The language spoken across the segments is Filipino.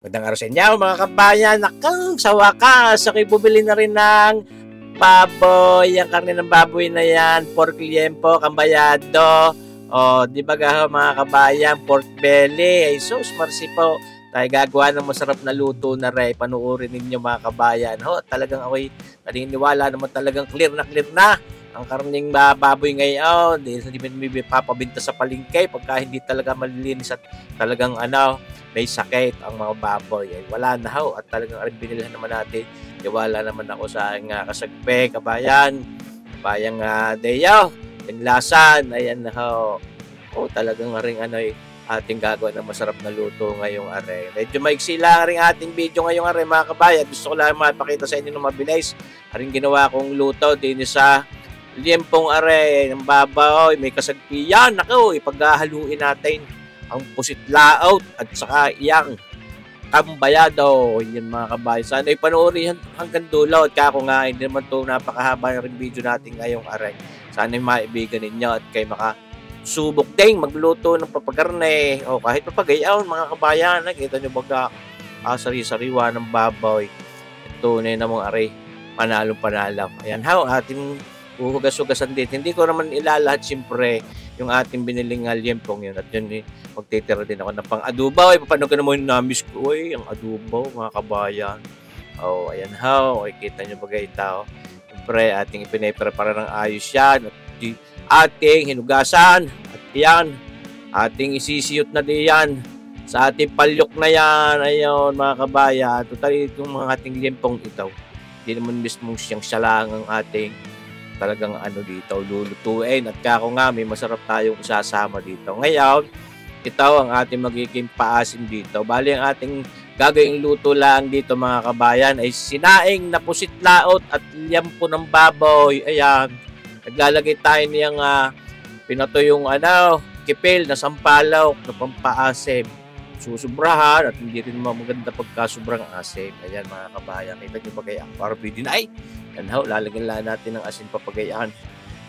Magandang araw sa inyo mga kabayan. Naku, sa wakas, ako'y bumili na rin ng baboy. Ang karne ng baboy na yan, pork liempo, kambayado. O, di ba mga kabayan, pork belly. Ay sus, marsi po. Tayo gagawa ng masarap na luto na rin. Panuorin ninyo mga kabayan. Ho, talagang ako'y naniniwala naman talagang clear na ang karning baboy ngayon. Hindi papabinta sa palengke pagka hindi talaga malilinis at talagang may sakit ang mga baboy. Ay, wala na ho. At talagang binilhan naman natin. Iwala naman ako sa aking kasagpe, kabayan. Kabayang Deyo. Tinlasan. Ayan na ho. O, talagang ring ating gagawa ng masarap na luto ngayong are. Medyo maiksi lang rin ating video ngayong are mga kabayan. Gusto ko lang mapakita sa inyo ng mabilis. Aring ginawa kong luto din sa liempong are ng baboy. May kasagpi yan. Naku, ipaghahaluin natin ang pusit laot at saka iyang kambayado. Yan mga kabayan. Sana ipanoorin hanggang dulo. At kako nga, hindi naman ito napakahaba rin video natin ngayong aray. Sana maibigan ninyo at kayo makasubok din magluto ng papagarne o kahit papagayaon mga kabayan. Nakita nyo baga sari-sariwa ng baboy. Ito na namang aray. Panalong-panalaw. Ayan ha, ating uhugas-hugasan din. Hindi ko naman ilalahat siyempre yung ating biniling liempong yun. At yun, magtitira din ako ng pang-adubaw. Paano ka naman yung namis ko? Uy, ang adubaw, mga kabayan. Oh, ayan ha. O, kita nyo bagay tao. Siyempre, ating ipinaprepara ng ayos yan. At ating hinugasan. At yan, ating isisiyot na din yan sa ating palyok na yan. Ayun, mga kabayan. Total, itong mga ating liempong ito. Hindi naman mismo siyang salang ang ating talagang dito lulutuin at kako nga may masarap tayong isasama dito. Ngayon, ito ang ating magiging paasim dito. Bali ang ating gagawing luto lang dito mga kabayan ay sinaing na pusit laot at liempo ng baboy. Ayan. Naglalagay tayo niyang pinatuyong kipil na sampalok na pampaasim. Susubrahan at hindi rin maganda pagka sobrang asim. Ayan mga kabayan. Kita nyo ba kaya? Para pwede na yan ho, lalagyan lang natin ng asin papagayaan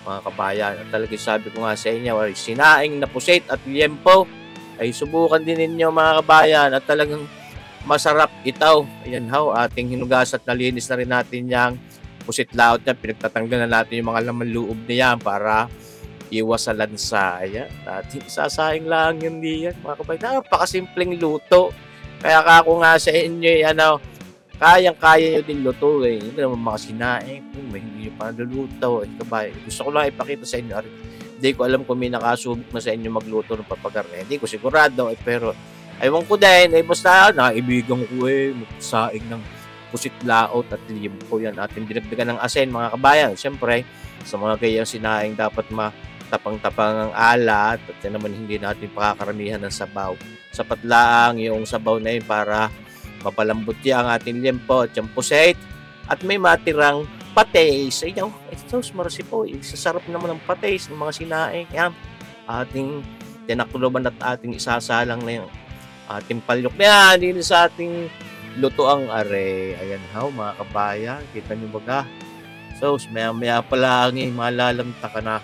mga kabayan. At talagang sabi ko nga sa inyo, ay sinaing na pusit at liempo ay subukan din ninyo mga kabayan at talagang masarap ito. Ayan ho, ating hinugas at nalinis na rin natin yung pusit laot niya. Pinagtatanggal na natin yung mga laman loob niya para iwas sa lansa. Ayan, ating sasaing lang yun diyan mga kabayan. Napakasimpleng luto. Kaya ako nga sa inyo, kayang-kaya nyo din lutuin. Hindi naman mga sinaing. Hindi nyo pa naluluto. Gusto ko lang ipakita sa inyo. Hindi ko alam kung may nakasubok na sa inyo magluto ng papagarne. Hindi ko sigurado. Pero aywan ko din. Basta naibigan ko magsaing ng pusit laot at liempo yan. Ating dinagdagan ng asin mga kabayan. Siyempre, sa mga gayang sinaing dapat matapang-tapang ang alat. At yan naman hindi natin pakakaramihan ng sabaw. Sapat lang yung sabaw na yun para mapalambot ang ating liempo at yung pusit at may matirang patis. Ito, marasi po. Sasarap naman ng patis ng mga sinaing. Yan. Ating tinakuluban at ating isasalang na yung ating palyok na yan. Dito sa ating lutoang are. Ayan ha, mga kabayan. Kita nyo baga. So, maya pala malalamta ka na.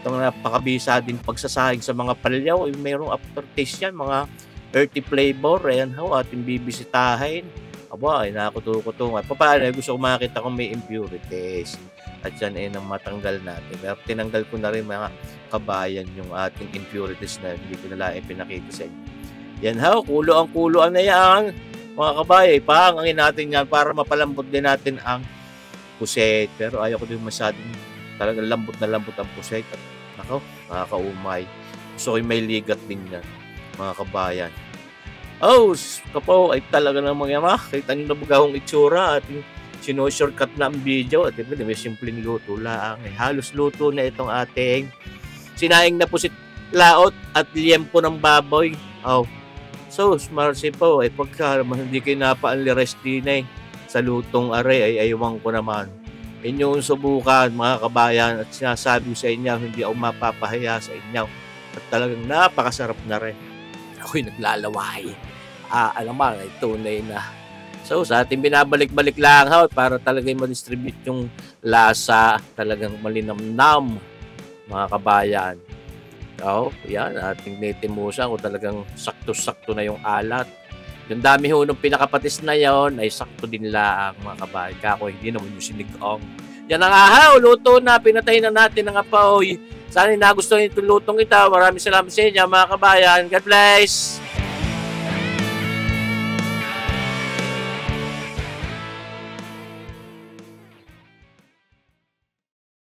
Itong napakabisa din pagsasahig sa mga palyaw. Mayroong aftertaste yan. Mga earthy flavor. Ayan ho, ating bibisitahin. Aba, ay nakutukutungan. Paano? Gusto ko makita kung may impurities. At yan ay nang matanggal natin. Pero tinanggal ko na rin mga kabayan yung ating impurities na hindi ko na lang pinakita sa inyo. Yan ho, kulo-ang na yan. Mga kabayan, pahangangin natin yan para mapalambot din natin ang puset. Pero ayaw ko din masyadong talagang lambot na lambot ang puset. At nako, nakakaumay. Gusto ko may ligat din yan, mga kabayan. Oh, kapo ay talaga namang yama. Kita nyo na bagahong itsura at sino-shortcut na ang video. At may simpleng luto lang. Halos luto na itong ating sinaing na pusit laot at liempo ng baboy. Oh, so marcy po. Pagka hindi kayo napaanlires din sa lutong are ay ayawang ko naman. Inyong subukan mga kabayan at sinasabi sa inyo hindi ako mapapahiya sa inyo. At talagang napakasarap na rin. Ako'y naglalaway. Alam mo, tunay na. So, sa ating binabalik-balik lang para talagang ma-distribute yung lasa, talagang malinamnam, mga kabayan. So, yan, ating nitimusan kung talagang sakto-sakto na yung alat. Yung dami ho nung pinakapatis na yon ay sakto din lang mga kabayan. Kako hindi naman yung sinigang. Yan ang ahaw, luto na, pinatay na natin ang apoy. Sana nagustuhan itong lutong ito. Maraming salamat sa inyo mga kabayan. God bless!